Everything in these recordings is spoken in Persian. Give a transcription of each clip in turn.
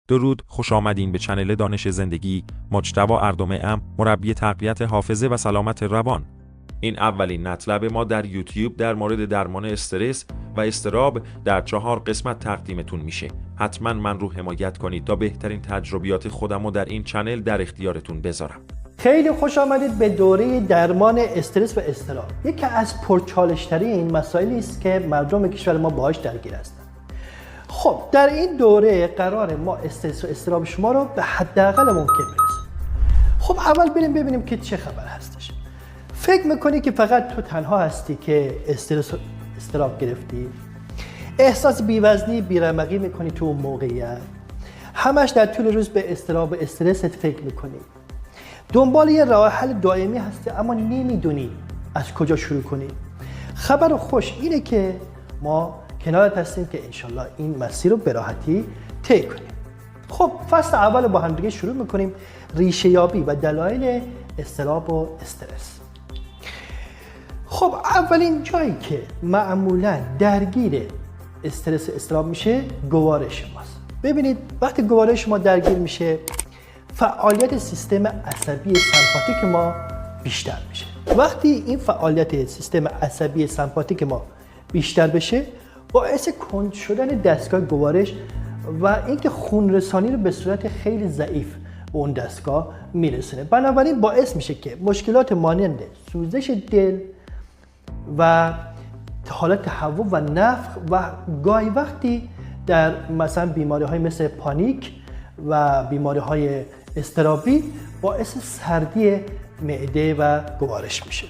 درود، خوش آمدین به چنل دانش زندگی. مجتبی اردم‌ام، مربی تقویت حافظه و سلامت روان. این اولین مطلب ما در یوتیوب در مورد درمان استرس و اضطراب در 4 قسمت تقدیمتون میشه. حتما من رو حمایت کنید تا بهترین تجربیات خودمو در این چنل در اختیارتون بذارم. خیلی خوش آمدید به دوره درمان استرس و اضطراب. یکی از پرچالش‌ترین مسائلی است که مردم کشور ما باهاش درگیر هستند. خب در این دوره قرار ما استرس و اضطراب شما رو به حداقل ممکن برسونیم. خب اول بریم ببینیم که چه خبر هستش. فکر میکنی که فقط تو تنها هستی که استرس و اضطراب گرفتی؟ احساس بی‌وزنی، بی‌رمقی میکنی تو اون موقعیت؟ همش در طول روز به اضطراب و استرست فکر میکنی؟ دنبال یه راه حل دائمی هستی اما نمیدونی از کجا شروع کنی؟ خبر خوش اینه که ما کنارت هستیم که انشالله این مسیر رو به راحتی طی کنیم. خب فصل اول با هم دیگه شروع میکنیم، ریشه یابی و دلایل اضطراب و استرس. خب اولین جایی که معمولا درگیر استرس اضطراب میشه گوارش ماست. ببینید وقتی گوارش ما درگیر میشه فعالیت سیستم عصبی سمپاتیک ما بیشتر میشه. وقتی این فعالیت سیستم عصبی سمپاتیک ما بیشتر بشه باعث کند شدن دستگاه گوارش و اینکه خون رسانی رو به صورت خیلی ضعیف به اون دستگاه میرسونه. بنابراین باعث میشه که مشکلات مانند سوزش دل و حالت تهوع و نفخ و گاهی وقتی در مثلا بیماری‌های مثل پانیک و بیماری‌های اضطرابی باعث سردی معده و گوارش میشه.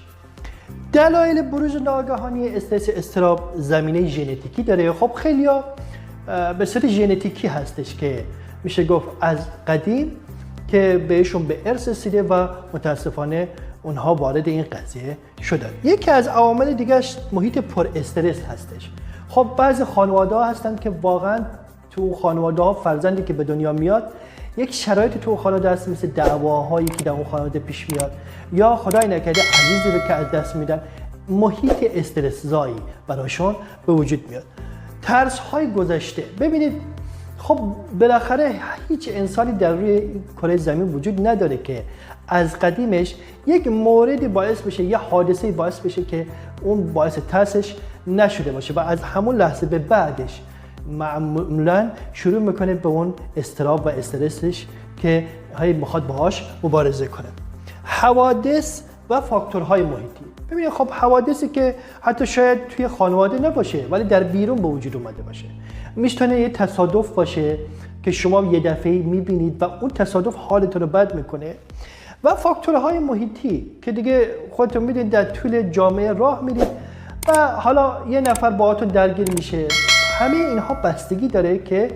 دلایل بروز ناگهانی استرس اضطراب زمینه ژنتیکی داره. خب خیلی‌ها به صورت ژنتیکی هستش که میشه گفت از قدیم که بهشون به ارث رسیده و متاسفانه اونها وارد این قضیه شدن. یکی از عوامل دیگه‌اش محیط پر استرس هستش. خب بعضی خانواده‌ها هستن که واقعا تو خانواده‌ها فرزندی که به دنیا میاد یک شرایط تو خانواده هست مثل دعواهایی که در اون خانواده پیش میاد یا خدای نکرده عزیزی رو که از دست میدن، محیط استرس زایی براشون به وجود میاد. ترس های گذشته. ببینید خب بالاخره هیچ انسانی در روی کره زمین وجود نداره که از قدیمش یک موردی باعث بشه، یه حادثه باعث بشه که اون باعث ترسش نشده باشه و از همون لحظه به بعدش معمولا شروع میکنه به اون اضطراب و استرسش که میخواد باهاش مبارزه کنه. حوادث و فاکتورهای محیطی. ببینید خب حوادثی که حتی شاید توی خانواده نباشه ولی در بیرون به وجود اومده باشه، میتونه یه تصادف باشه که شما یه دفعه میبینید و اون تصادف حالتون رو بد میکنه. و فاکتورهای محیطی که دیگه خودتون میدونید در طول جامعه راه میرید و حالا یه نفر باهاتون درگیر میشه. همه اینها بستگی داره که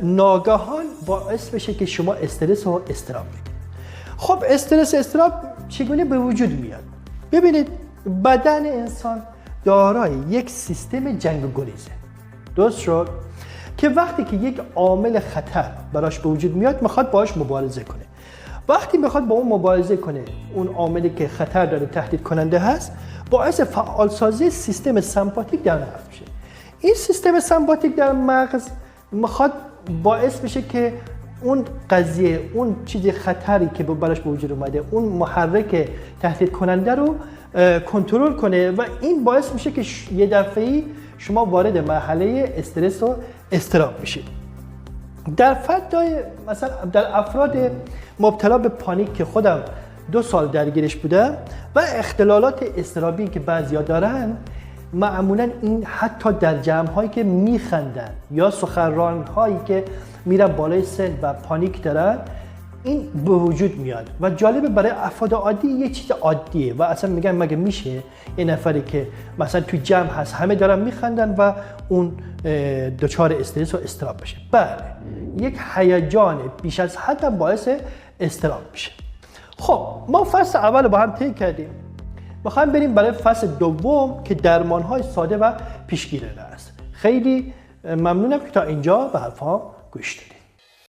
ناگهان باعث بشه که شما استرس و اضطراب بگیرید. خب استرس و اضطراب چگونه به وجود میاد؟ ببینید بدن انسان دارای یک سیستم جنگ و گریزه، درست شد؟ که وقتی که یک عامل خطر براش به وجود میاد میخواد باهاش مبارزه کنه. وقتی میخواد با اون مبارزه کنه، اون عاملی که خطر داره، تهدید کننده هست، باعث فعالسازی سیستم سمپاتیک در مغز میشه. این سیستم سمپاتیک در مغز میخواد باعث بشه که اون قضیه، اون چیز خطری که براش به وجود اومده، اون محرک تهدید کننده رو کنترل کنه و این باعث میشه که یه دفعه‌ای شما وارد مرحله استرس و اضطراب میشید. مثلا در افراد مبتلا به پانیک که خودم 2 سال درگیرش بودم و اختلالات اضطرابی که بعضیا دارن، معمولا این حتی در جمع‌هایی که میخندن یا سخنران‌هایی که میرن بالای سن و پانیک دارن این به وجود میاد و جالبه برای افراد عادی یه چیز عادیه و اصلا میگن مگه میشه یه نفری که مثلا توی جمع هست همه دارن میخندن و اون دچار استرس و اضطراب بشه. بله، یک هیجان بیش از حد باعث اضطراب میشه. خب ما فصل اول با هم طی کردیم، میخوایم بریم برای فصل دوم که درمان‌های ساده و پیشگیرانه است. خیلی ممنونم که تا اینجا به حرفام گوش دادید.